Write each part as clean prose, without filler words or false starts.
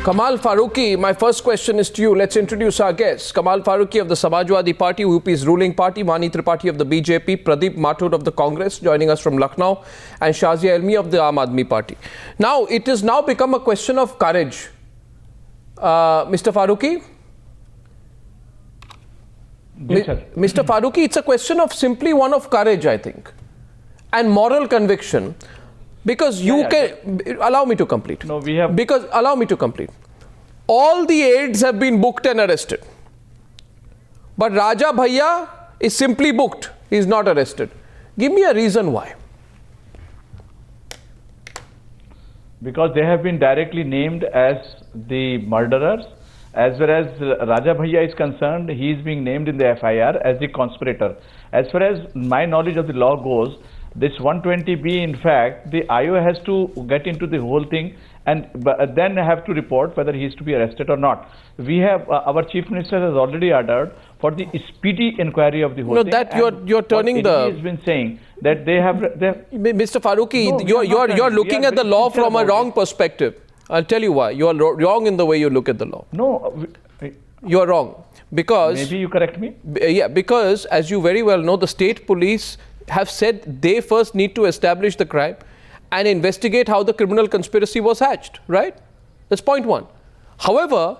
Kamal Farooqi, my first question is to you. Let's introduce our guests. Kamal Farooqi of the Samajwadi Party, UP's ruling party, Vani Tripathi of the BJP, Pradeep Mathur of the Congress, joining us from Lucknow, and Shazia Elmi of the Aam Aadmi Party. Now, it has now become a question of courage. Mr. Farooqi? Yes, sir. Mr. Farooqi, it's a question of simply one of courage, I think, and moral conviction. Because you can allow me to complete. No, we have. Because allow me to complete. All the aides have been booked and arrested. But Raja Bhaiya is simply booked. He is not arrested. Give me a reason why. Because they have been directly named as the murderers. As far as Raja Bhaiya is concerned, he is being named in the FIR as the conspirator. As far as my knowledge of the law goes, this 120B, in fact, the IO has to get into the whole thing and then have to report whether he is to be arrested or not. We have, our Chief Minister has already ordered for the speedy inquiry of the whole thing. No, that you're turning the... He has been saying that they have... Mr. Farooqi, No, you're looking at the law from a wrong perspective. I'll tell you why. You are wrong in the way you look at the law. No. You are wrong. Because... Maybe you correct me? Yeah, because as you very well know, the state police have said they first need to establish the crime and investigate how the criminal conspiracy was hatched, right? That's point one. However,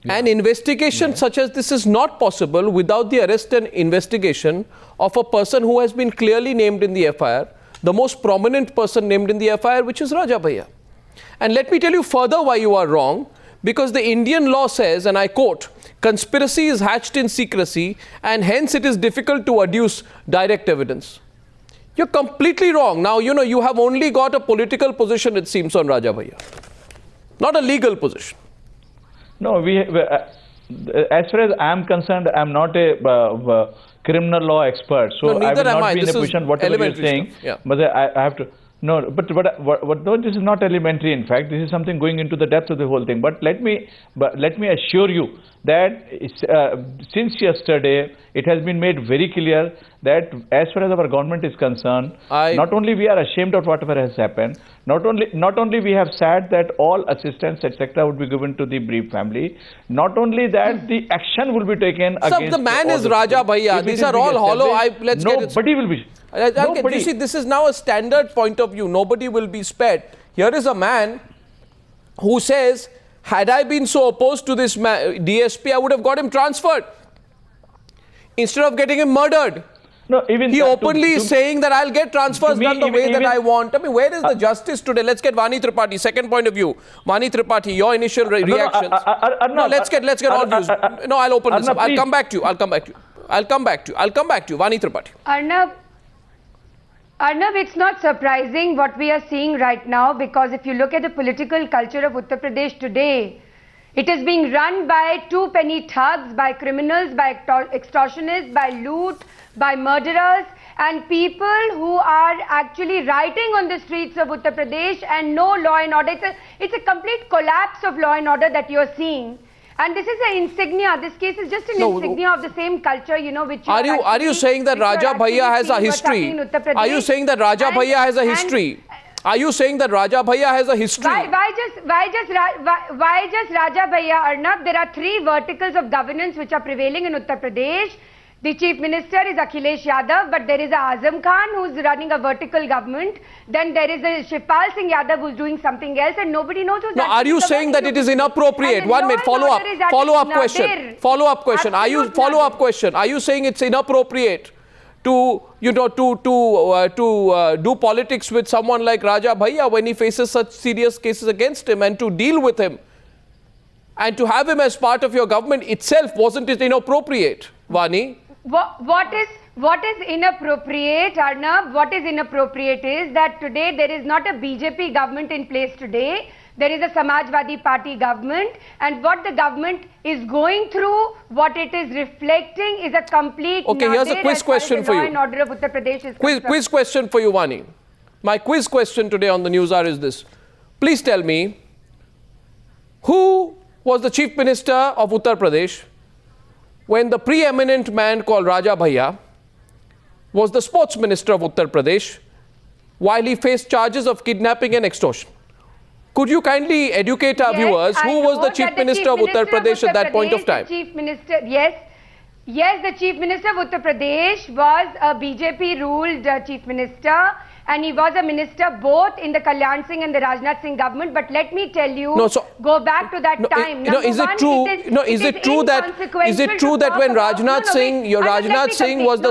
an investigation such as this is not possible without the arrest and investigation of a person who has been clearly named in the FIR, the most prominent person named in the FIR, which is Raja Bhaiya. And let me tell you further why you are wrong, because the Indian law says, and I quote, conspiracy is hatched in secrecy and hence it is difficult to adduce direct evidence. You're completely wrong. Now, you know, you have only got a political position, it seems, on Raja Bhaiya, not a legal position. No, as far as I am concerned, I am not a criminal law expert, so No, I will not be in This a position, whatever you are saying, yeah. but I have to... No, but no, this is not elementary. In fact, this is something going into the depth of the whole thing. But let me assure you that since yesterday, it has been made very clear that as far as our government is concerned, not only we are ashamed of whatever has happened, not only we have said that all assistance etc. would be given to the bereaved family, not only that the action will be taken against. The man is Raja Bhaiya. These are all hollow. Nobody will be. You see, this is now a standard point of view. Nobody will be spared. Here is a man who says, had I been so opposed to this DSP, I would have got him transferred instead of getting him murdered. No, even he openly is saying that I'll get transfers done the way that I want. I mean, where is the justice today? Let's get Vani Tripathi. Second point of view. Vani Tripathi, your initial reactions. No, let's get all views. No, I'll open this up. I'll come back to you. Vani Tripathi. Arnab, it's not surprising what we are seeing right now, because if you look at the political culture of Uttar Pradesh today, it is being run by two penny thugs, by criminals, by extortionists, by loot, by murderers, and people who are actually rioting on the streets of Uttar Pradesh and no law and order. It's a complete collapse of law and order that you're seeing. And this is an insignia. This case is just an insignia of the same culture, you know, which are you saying that Raja Bhaiya has a history? Are you saying that Raja Bhaiya has a history? Are you saying that Raja Bhaiya has a history? Why just Raja Bhaiya, Arnab? There are three verticals of governance which are prevailing in Uttar Pradesh. The Chief Minister is Akhilesh Yadav, but there is a Azam Khan who's running a vertical government. Then there is a Shivpal Singh Yadav who's doing something else, and nobody knows who's. No, are you saying that it is inappropriate? 1 minute, follow up question. Are you saying it's inappropriate to do politics with someone like Raja Bhaiya when he faces such serious cases against him, and to deal with him and to have him as part of your government itself? Wasn't it inappropriate, Vani? What is inappropriate, Arnab? What is inappropriate is that today there is not a BJP government in place today. There is a Samajwadi Party government, and what the government is going through, what it is reflecting, is a complete. Okay, here's a quiz question for you. Law and order of Uttar Pradesh is quiz question for you, Vani. My quiz question today on the News Hour is this. Please tell me, who was the Chief Minister of Uttar Pradesh when the preeminent man called Raja Bhaiya was the Sports Minister of Uttar Pradesh while he faced charges of kidnapping and extortion? Could you kindly educate our viewers who was the Chief Minister of Uttar Pradesh at that point of time? Chief Minister, yes, the Chief Minister of Uttar Pradesh was a BJP-ruled Chief Minister, and he was a minister both in the Kalyan Singh and the Rajnath Singh government. But let me tell you, go back to that time. Is it true? Is it true that when Rajnath Singh, Rajnath Singh was the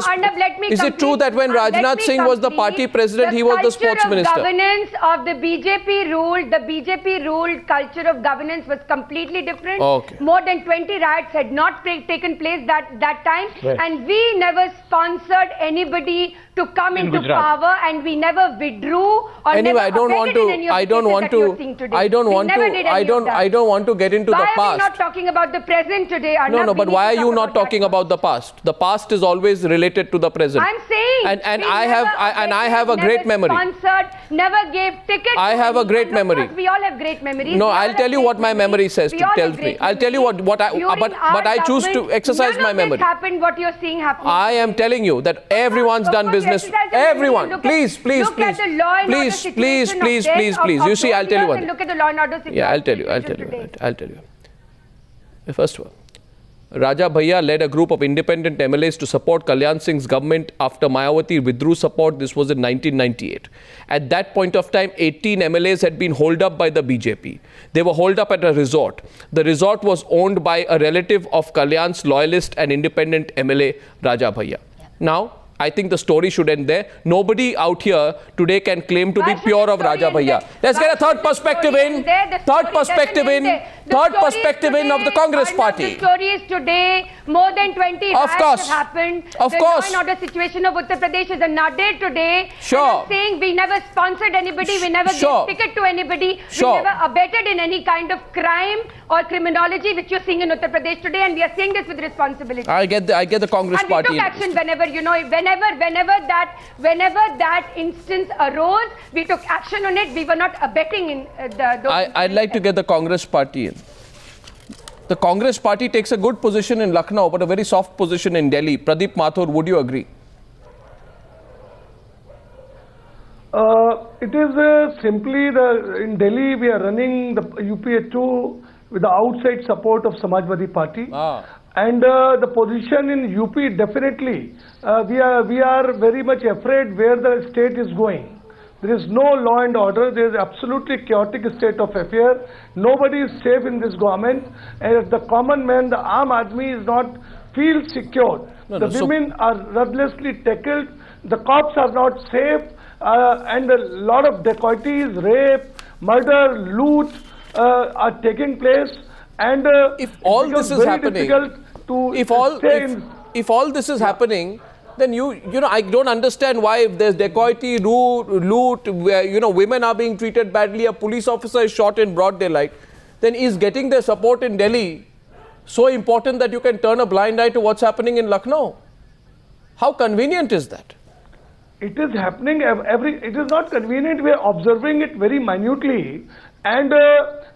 is it true that when Rajnath Singh was the party president, he was the sports minister? The governance of the BJP ruled culture of governance was completely different. Okay. More than 20 riots had not taken place that time, right. And we never sponsored anybody to come into Gujarat. power, and we never withdrew or Anyway, never I don't want abetted in any to. of I the don't cases want that you're to. seeing today. I don't We want never to. did I any of that. don't want to get into Why the are we past. not talking about the present today? Arnab? No, We but need why are to you talk not about that talking now. about the past? The past is always related to the present. I'm saying. And we I never have a abetted, great never memory. Sponsored, never gave tickets. I have a great memory. Of course, we all have great memories. No, We all I'll have tell you great what my memory says. We all have Tells me. great I'll tell you memories. what I. During But our I choose to government, exercise none my of this memory. happened. What you're seeing happening. I am telling you that everyone's done business. Everyone, please. Look at the law and order situation Please. You see, I'll tell you one. Look at the law and order situation. Yeah, I'll tell you. First one, Raja Bhaiya led a group of independent MLAs to support Kalyan Singh's government after Mayawati withdrew support. This was in 1998. At that point of time, 18 MLAs had been holed up by the BJP. They were holed up at a resort. The resort was owned by a relative of Kalyan's loyalist and independent MLA, Raja Bhaiya. Now, I think the story should end there. Nobody out here today can claim to be pure of Raja Bhaiya. Let's get a third perspective in. Third perspective in of the Congress party. The story is today more than 20 Of riots course. have happened. Of the course. law and order situation of Uttar Pradesh is a nadir today. Sure. And I'm saying we never sponsored anybody, we never Sure. gave ticket to anybody, Sure. we never abetted in any kind of crime or criminology which you're seeing in Uttar Pradesh today, and we are saying this with responsibility. I get the Congress And we party. took action whenever that instance arose, we took action on it. We were not abetting in those. I'd like to get the Congress party in. The Congress party takes a good position in Lucknow, but a very soft position in Delhi. Pradeep Mathur, would you agree? It is simply in Delhi we are running the UPA2 with the outside support of Samajwadi Party. And the position in UP definitely, we are very much afraid where the state is going. There is no law and order. There is absolutely chaotic state of affair. Nobody is safe in this government. And the common man, the Aam Aadmi is not feel secure. The women are ruthlessly tackled. The cops are not safe. And a lot of dacoities, rape, murder, loot are taking place. And If all this is happening, if all this is happening, then I don't understand why if there's dacoity, loot, where, women are being treated badly, a police officer is shot in broad daylight, then is getting their support in Delhi so important that you can turn a blind eye to what's happening in Lucknow? How convenient is that? It is happening it is not convenient. We are observing it very minutely, and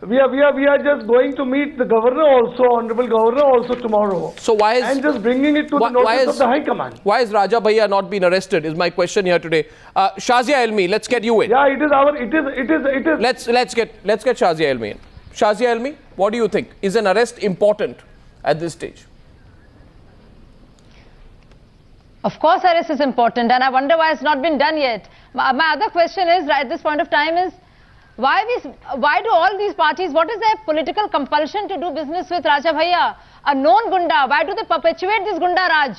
we are just going to meet the governor also, honorable governor also tomorrow. So why is and just bringing it to the notice of the High Command. Why is Raja Bhaiya not been arrested? Is my question here today. Shazia Elmi, let's get you in. Yeah, it is. Let's get Shazia Elmi in. Shazia Elmi, what do you think? Is an arrest important at this stage? Of course, arrest is important, and I wonder why it's not been done yet. My other question is, at this point of time, is why do all these parties, what is their political compulsion to do business with Raja Bhaiya, a known Gunda? Why do they perpetuate this Gunda Raj?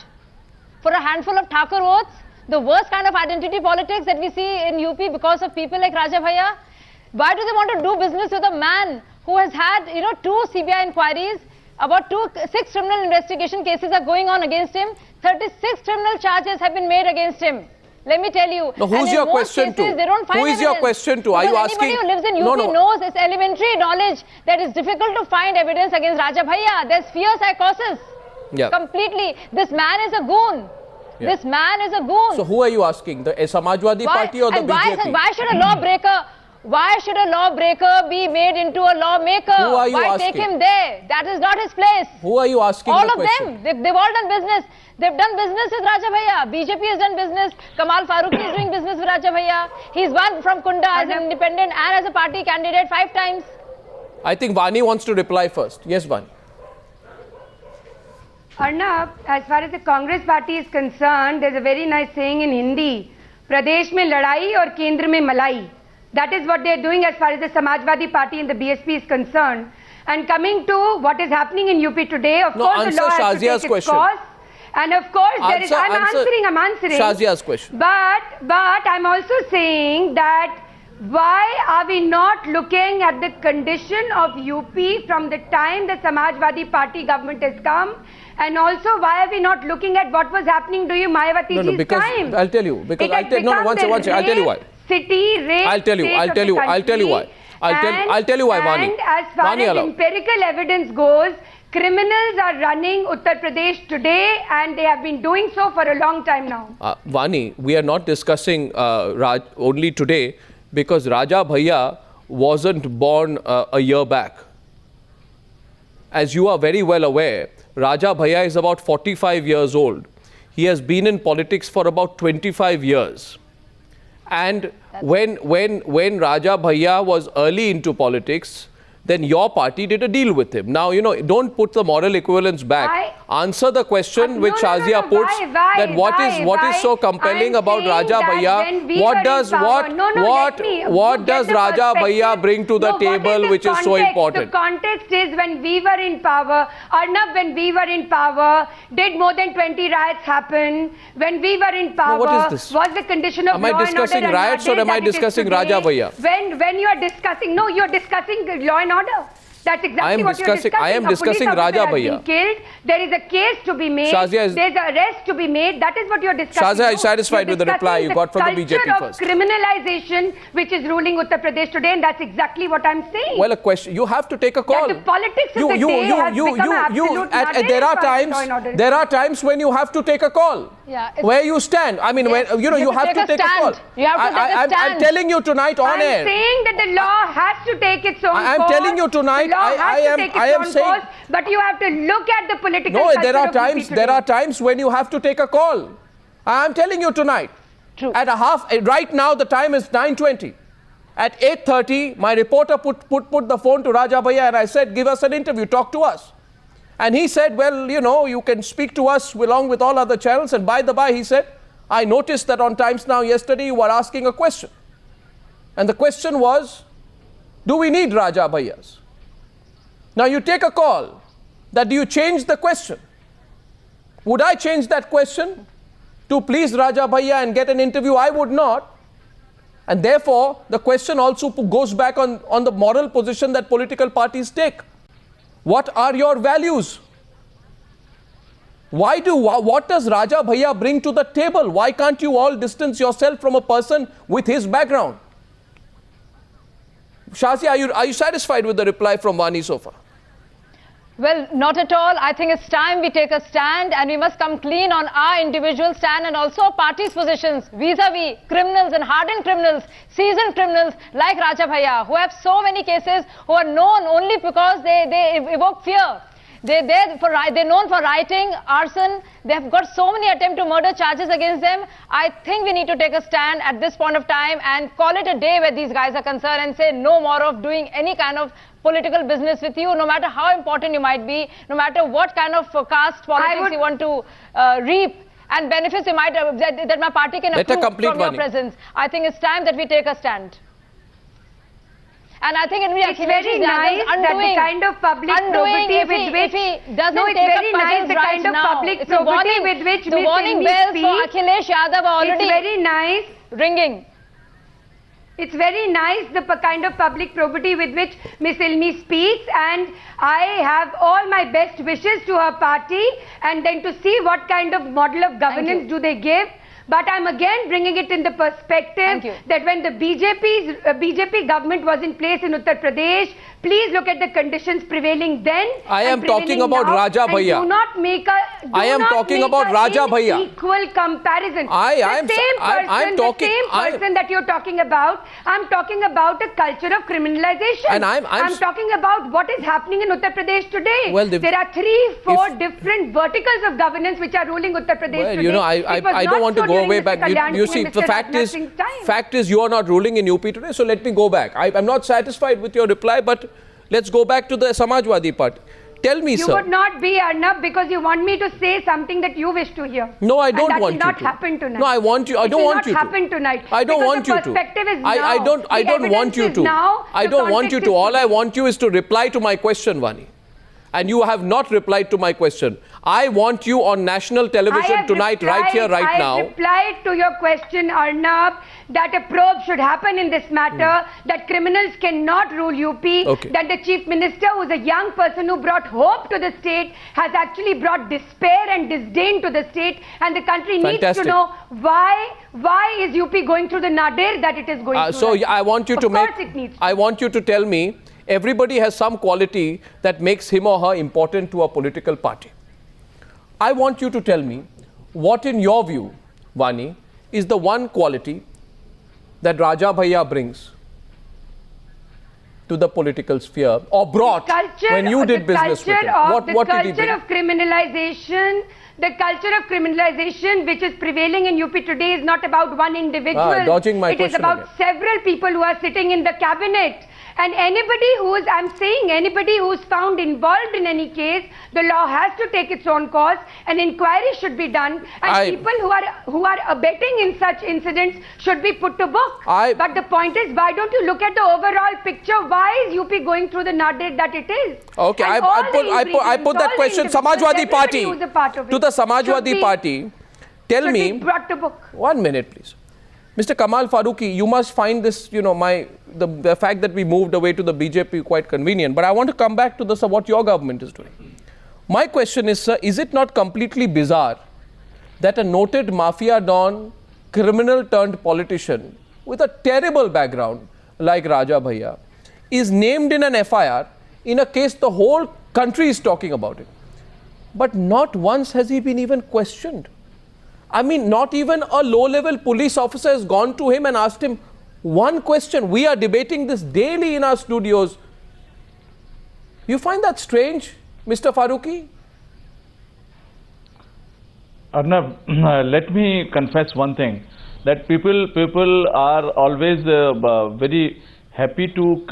For a handful of Thakur votes, the worst kind of identity politics that we see in UP because of people like Raja Bhaiya? Why do they want to do business with a man who has had, 2 CBI inquiries, about 6 criminal investigation cases are going on against him, 36 criminal charges have been made against him. Let me tell you. No, who's your question to? They don't find who is your question to? Are you asking? Anybody who lives in UP knows it's elementary knowledge that it's difficult to find evidence against Raja Bhaiya. There's fear psychosis. Yeah. Completely. This man is a goon. Yeah. This man is a goon. So who are you asking? The Samajwadi Party or the BJP? Why should a lawbreaker Why should a lawbreaker be made into a lawmaker? Who are you Why asking? take him there? That is not his place. Who are you asking All the of question? them. They've all done business. They've done business with Raja Bhaiya. BJP has done business. Kamal Farooqi is doing business with Raja Bhaiya. He's won from Kunda as an independent and as a party candidate 5 times. I think Vani wants to reply first. Yes, Vani. Arnab, as far as the Congress party is concerned, there's a very nice saying in Hindi, Pradesh mein ladai aur kendra mein malai. That is what they're doing as far as the Samajwadi party and the BSP is concerned. And coming to what is happening in UP today, of No, course the law answer has to Shazia's take its question. course. And of course there is, I'm answering. Shazia's question. But I'm also saying that why are we not looking at the condition of UP from the time the Samajwadi party government has come? And also, why are we not looking at what was happening to you Mayawati ji's because time? I'll tell you. Because It has become I'll tell you why. City, rape I'll tell you why. I'll tell you why. Vani. And as far Vani, as allow. empirical evidence goes, criminals are running Uttar Pradesh today and they have been doing so for a long time now. Vani, we are not discussing Raj only today because Raja Bhaiya wasn't born a year back. As you are very well aware, Raja Bhaiya is about 45 years old. He has been in politics for about 25 years. And when Raja Bhaiya was early into politics, then your party did a deal with him. Now, don't put the moral equivalence back. Answer the question which Shazia puts, that what is so compelling about Raja Bhaiya? What does Raja Bhaiya bring to the table which is so important? The context is when we were in power, Arnab, when we were in power, did more than 20 riots happen? When we were in power, what is this? was the condition of Am I law and order discussing riots or am I discussing Raja Bhaiya? When you are discussing, no, you are discussing law and order. That's exactly what you're discussing. I am discussing Raja Bhaiya. Killed. There is a case to be made. There's an arrest to be made. That is what you're discussing. Shazia, are you satisfied with the reply you got from the BJP first? Culture of criminalization which is ruling Uttar Pradesh today, and that's exactly what I'm saying. Well, a question. You have to take a call. That the politics of the day has become absolute nonsense. There are times when you have to take a call. Yeah, where you stand. I mean, when you have to take a call. You have to take a stand. I'm telling you tonight on air. I'm saying that the law has to take its own course. I'm telling you tonight. I am saying. But you have to look at the political. No, there are times when you have to take a call. I'm telling you tonight. True. Right now the time is 9:20. At 8:30, my reporter put the phone to Raja Bhaiya and I said, give us an interview, talk to us. And he said, well, you can speak to us along with all other channels. And by the by, he said, I noticed that on Times Now yesterday you were asking a question. And the question was, do we need Raja Bhaiyas? Now you take a call. That do you change the question? Would I change that question to please Raja Bhaiya and get an interview? I would not. And therefore, the question also goes back on the moral position that political parties take. What are your values? What does Raja Bhaiya bring to the table? Why can't you all distance yourself from a person with his background? Shazia, are you satisfied with the reply from Vani so far? Well, not at all. I think it's time we take a stand and we must come clean on our individual stand and also party's positions vis-a-vis criminals and hardened criminals, seasoned criminals like Raja Bhaiya, who have so many cases, who are known only because they evoke fear. They're known for rioting, arson. They have got so many attempt to murder charges against them. I think we need to take a stand at this point of time and call it a day where these guys are concerned and say no more of doing any kind of political business with you, no matter how important you might be, no matter what kind of caste politics you want to reap and benefits you might that my party can accrue from your presence. I think it's time that we take a stand. And I think it's very nice that the kind of public probity with which the warning bells for Akhilesh Yadav are already very nice ringing. It's very nice the kind of public probity with which Miss Ilmi speaks, and I have all my best wishes to her party, and then to see what kind of model of governance do they give. But I'm again bringing it in the perspective that when the BJP government was in place in Uttar Pradesh, please look at the conditions prevailing then. I am talking about Raja Bhaiya. Do not make a equal comparison. I'm talking that you're talking about. I'm talking about a culture of criminalization. And I'm talking about what is happening in Uttar Pradesh today. Well, there are 3-4 different verticals of governance which are ruling Uttar Pradesh today. You know, I don't want to go way back. You see, the fact is you are not ruling in UP today, so let me go back. I'm not satisfied with your reply, but let's go back to the Samajwadi Party. Tell me, sir. You would not be, Arnab, because you want me to say something that you wish to hear. No, I don't want you to. That will not happen tonight. No, I want you. I don't want you to. It will not happen tonight. I don't want you to. Perspective is now. I don't want you to. I don't want you to. All I want you is to reply to my question, Vani. And you have not replied to my question. I want you on national television tonight, right here, right now. I have replied to your question, Arnab, that a probe should happen in this matter, that criminals cannot rule UP, that the Chief Minister, who is a young person who brought hope to the state, has actually brought despair and disdain to the state, and the country needs to know why is UP going through the nadir that it is going through. So I want you I want you to tell me, everybody has some quality that makes him or her important to a political party. I want you to tell me what, in your view, Vani, is the one quality that Raja Bhaiya brings to the political sphere or brought when you did business with him. What did he bring? The culture of criminalization which is prevailing in UP today is not about one individual. Dodging my question is about several people who are sitting in the cabinet. And anybody who's found involved in any case, the law has to take its own course. An inquiry should be done, and people who are abetting in such incidents should be put to book. But the point is, why don't you look at the overall picture? Why is UP going through the nadir that it is? Okay, I put that question, Samajwadi Party, to the Samajwadi Party. Tell me, brought to book. 1 minute, please. Mr. Kamal Farooqi, you must find this, the fact that we moved away to the BJP quite convenient. But I want to come back to what your government is doing. My question is, sir, is it not completely bizarre that a noted mafia don, criminal turned politician with a terrible background like Raja Bhaiya is named in an FIR in a case the whole country is talking about it? But not once has he been even questioned. I mean, not even a low-level police officer has gone to him and asked him one question. We are debating this daily in our studios. You find that strange, Mr. Farooqi? Arnab, let me confess one thing, that people are always very happy to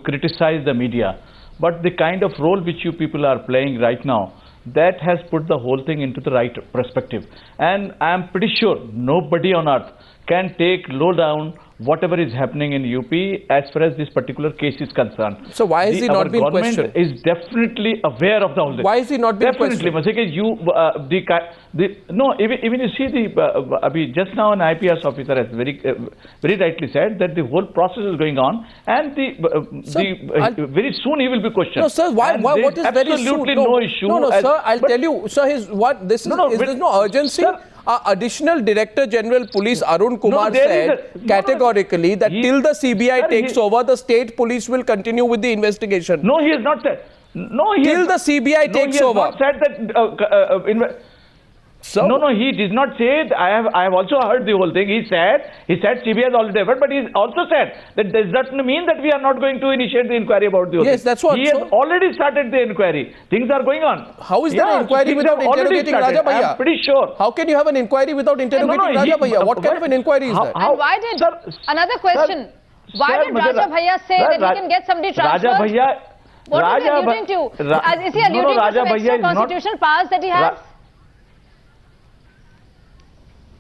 criticize the media. But the kind of role which you people are playing right now, that has put the whole thing into the right perspective. And I am pretty sure nobody on earth can take low down whatever is happening in UP as far as this particular case is concerned. So why has he not been questioned? Our government is definitely aware of the whole thing. Why has he not been questioned? Definitely. Even you see just now an IPS officer has very rightly said that the whole process is going on, and very soon he will be questioned. No, sir, what is very soon? Absolutely no issue. No, sir, I'll tell you, sir, there's no urgency. Sir, Additional Director General Police Arun Kumar said categorically that till the CBI takes over, the state police will continue with the investigation. No, he has not said. Till the CBI takes over. He has not said that. No, he did not say it. I have also heard the whole thing. He said CBI has already effort, but he also said that does not mean that we are not going to initiate the inquiry about the whole thing. Yes, that's what. He has already started the inquiry. Things are going on. How is there an inquiry without interrogating Raja Bhaiya? I am pretty sure. How can you have an inquiry without interrogating Raja Bhaiya? What kind of an inquiry is that? And why did, another question, why did Raja Bhaiya say that he can get somebody transferred? Raja Bhaiya, what is he alluding to? Is he alluding to some extra constitutional powers that he has?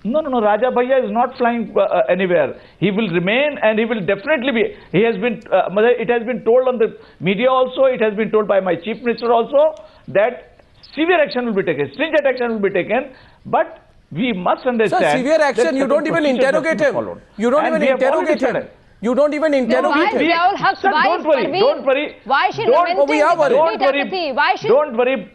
No, Raja Bhaiya is not flying anywhere. He will remain, and he will definitely be. He has been, it has been told on the media also, it has been told by my Chief Minister also, that severe action will be taken, stringent action will be taken, but we must understand. Sir, severe action, you don't even interrogate him. You don't even interrogate him. You don't even interrogate him. Don't worry. Why should he Don't worry.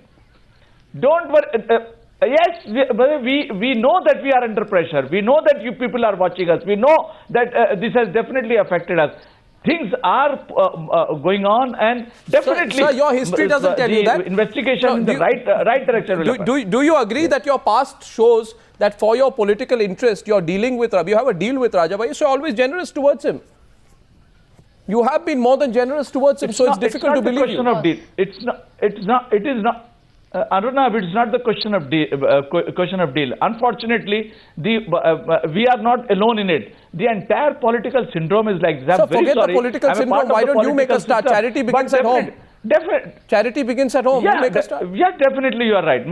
Yes, we know that we are under pressure. We know that you people are watching us. We know that this has definitely affected us. Things are going on, and definitely, Sir, your history doesn't tell you that. Investigation in the right direction will happen. Do you agree that your past shows that for your political interest, you're dealing with you have a deal with Raja Bhai, so you're always generous towards him? You have been more than generous towards him, so it's difficult to believe you. It is not. Arnav, it's not the question of deal. Unfortunately, we are not alone in it. The entire political syndrome is like that. So forget the political syndrome. Why don't you make a start? Charity begins at home. Charity begins at home. Yeah, you make a start. Yeah, definitely you are right.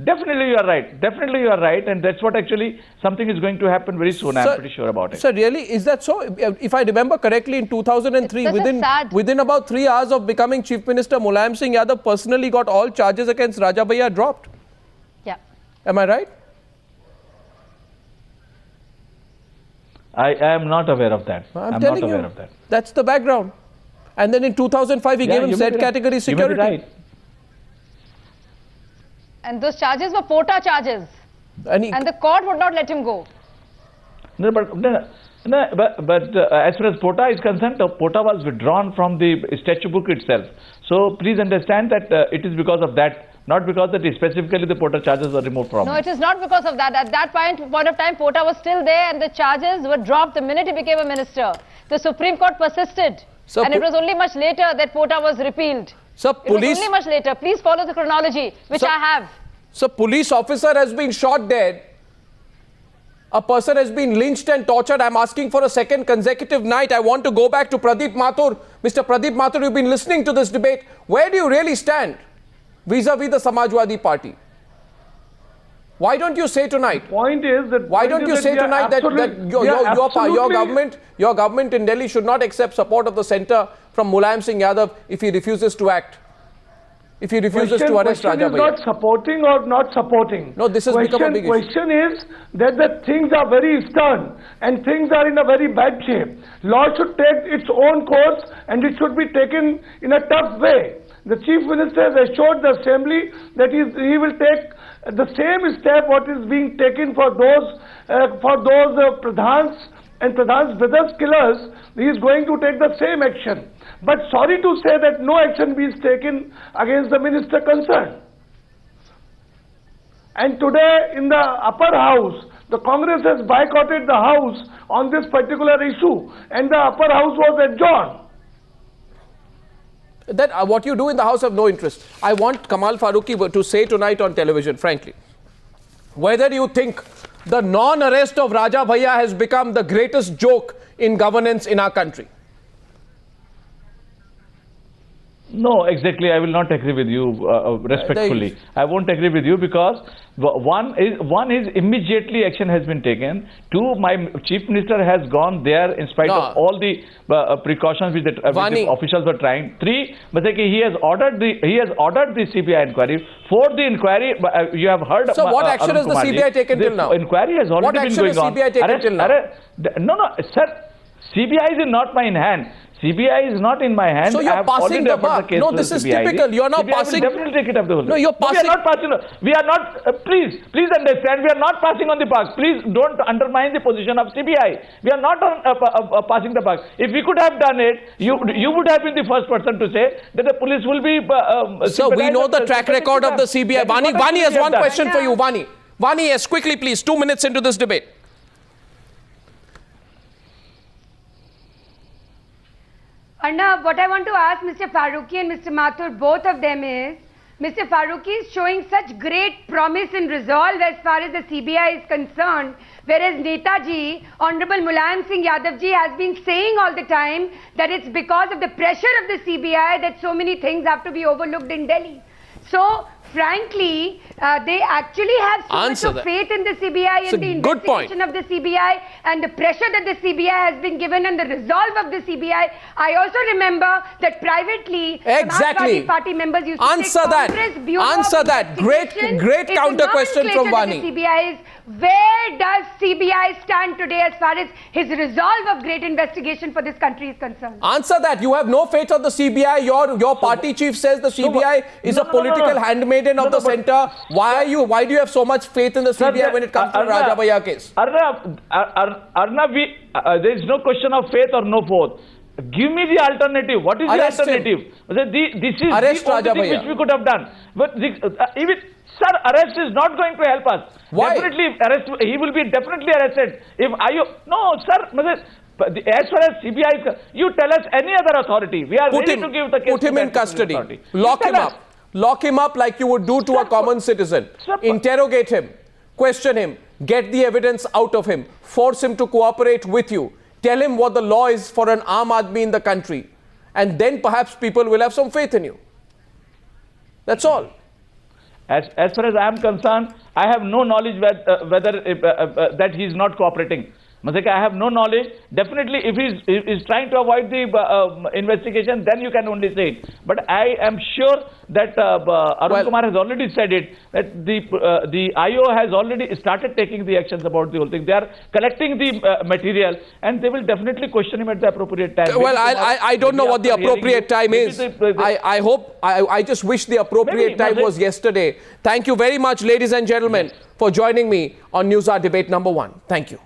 Definitely you are right. Definitely you are right. And that's what actually something is going to happen very soon. I'm pretty sure about it. So really, is that so? If I remember correctly, in 2003, within about 3 hours of becoming Chief Minister, Mulayam Singh Yadav personally got all charges against Raja Bhaiya dropped. Yeah. Am I right? I am not aware of that. I'm telling not aware you, of that. That's the background. And then in 2005, he gave him Z category security. You may be right. And those charges were Pota charges. And the court would not let him go. No, but as far as Pota is concerned, Pota was withdrawn from the statute book itself. So please understand that it is because of that, not because that specifically the Pota charges were removed from. No, it is not because of that. At that point of time, Pota was still there and the charges were dropped the minute he became a minister. The Supreme Court persisted. So and it was only much later that Pota was repealed. So it was only much later. Please follow the chronology, which I have. So police officer has been shot dead. A person has been lynched and tortured. I'm asking for a second consecutive night. I want to go back to Pradeep Mathur. Mr. Pradeep Mathur, you've been listening to this debate. Where do you really stand vis-a-vis the Samajwadi Party? Why don't you say tonight? The point is that why don't you say tonight that your government in Delhi should not accept support of the centre from Mulayam Singh Yadav if he refuses to act? If he refuses to arrest Raja Bhaiya. Not supporting or not supporting. No, this has become a big issue. Question is that the things are very stern and things are in a very bad shape. Law should take its own course and it should be taken in a tough way. The Chief Minister has assured the Assembly that he will take the same step what is being taken for those Pradhans and Pradhan's brothers killers. He is going to take the same action. But sorry to say that no action is taken against the minister concerned. And today in the upper house, the Congress has boycotted the house on this particular issue and the upper house was adjourned. That what you do in the house have no interest. I want Kamal Farooqui to say tonight on television, frankly, whether you think the non-arrest of Raja Bhaiya has become the greatest joke in governance in our country. No, exactly. I will not agree with you respectfully. I won't agree with you because one is immediately action has been taken. Two, my chief minister has gone there in spite of all the precautions which the officials were trying. Three, he has ordered the CBI inquiry. For the inquiry, you have heard. So what action has the CBI taken till now? Inquiry has already been going on. What action has CBI taken till now? No, sir. CBI is not my in hand. CBI is not in my hand. So you're passing the buck. No, this is typical. You're not passing. Will definitely take it up the whole. No, you're passing. We are not passing. We are not. Please understand. We are not passing on the buck. Please don't undermine the position of CBI. We are not passing the buck. If we could have done it, you would have been the first person to say that the police will be. So we know the track record of the CBI. Vani has one question for you. Vani, yes, quickly, please. 2 minutes into this debate. Arnab, what I want to ask Mr. Farooqui and Mr. Mathur, both of them is, Mr. Farooqui is showing such great promise and resolve as far as the CBI is concerned, whereas Netaji, Honorable Mulayam Singh Yadav ji has been saying all the time that it's because of the pressure of the CBI that so many things have to be overlooked in Delhi. So, frankly, they actually have so much of faith in the CBI and the investigation of the CBI and the pressure that the CBI has been given and the resolve of the CBI. I also remember that privately, Samajwadi Party members used to say Congress Bureau Answer that. Great counter question from Vani. The CBI is Where does CBI stand today as far as his resolve of great investigation for this country is concerned? Answer that. You have no faith on the CBI. Your party chief says the CBI is a political handmaiden of the centre. Why do you have so much faith in the CBI when it comes to the Raja Bhaiya case? Arnab, there is no question of faith or no faith. Give me the alternative. What is Arrest the alternative? This is Arrest the only Raja thing Bhaiya. which we could have done. But even, sir, arrest is not going to help us. Why? Definitely arrest. He will be definitely arrested. If no, sir. As far as CBI is, you tell us any other authority. We are ready to give the case. Put him in custody. Lock him up. Lock him up like you would do to a common citizen. Interrogate him. Question him. Get the evidence out of him. Force him to cooperate with you. Tell him what the law is for an Aam Aadmi in the country. And then perhaps people will have some faith in you. That's all. As far as I am concerned, I have no knowledge whether that he is not cooperating. I have no knowledge. Definitely, if he is trying to avoid the investigation, then you can only say it. But I am sure that Arun Kumar has already said it, that the IO has already started taking the actions about the whole thing. They are collecting the material, and they will definitely question him at the appropriate time. Well, I don't know what the appropriate time is. I just wish the appropriate time was yesterday. Thank you very much, ladies and gentlemen, for joining me on News Hour Debate #1. Thank you.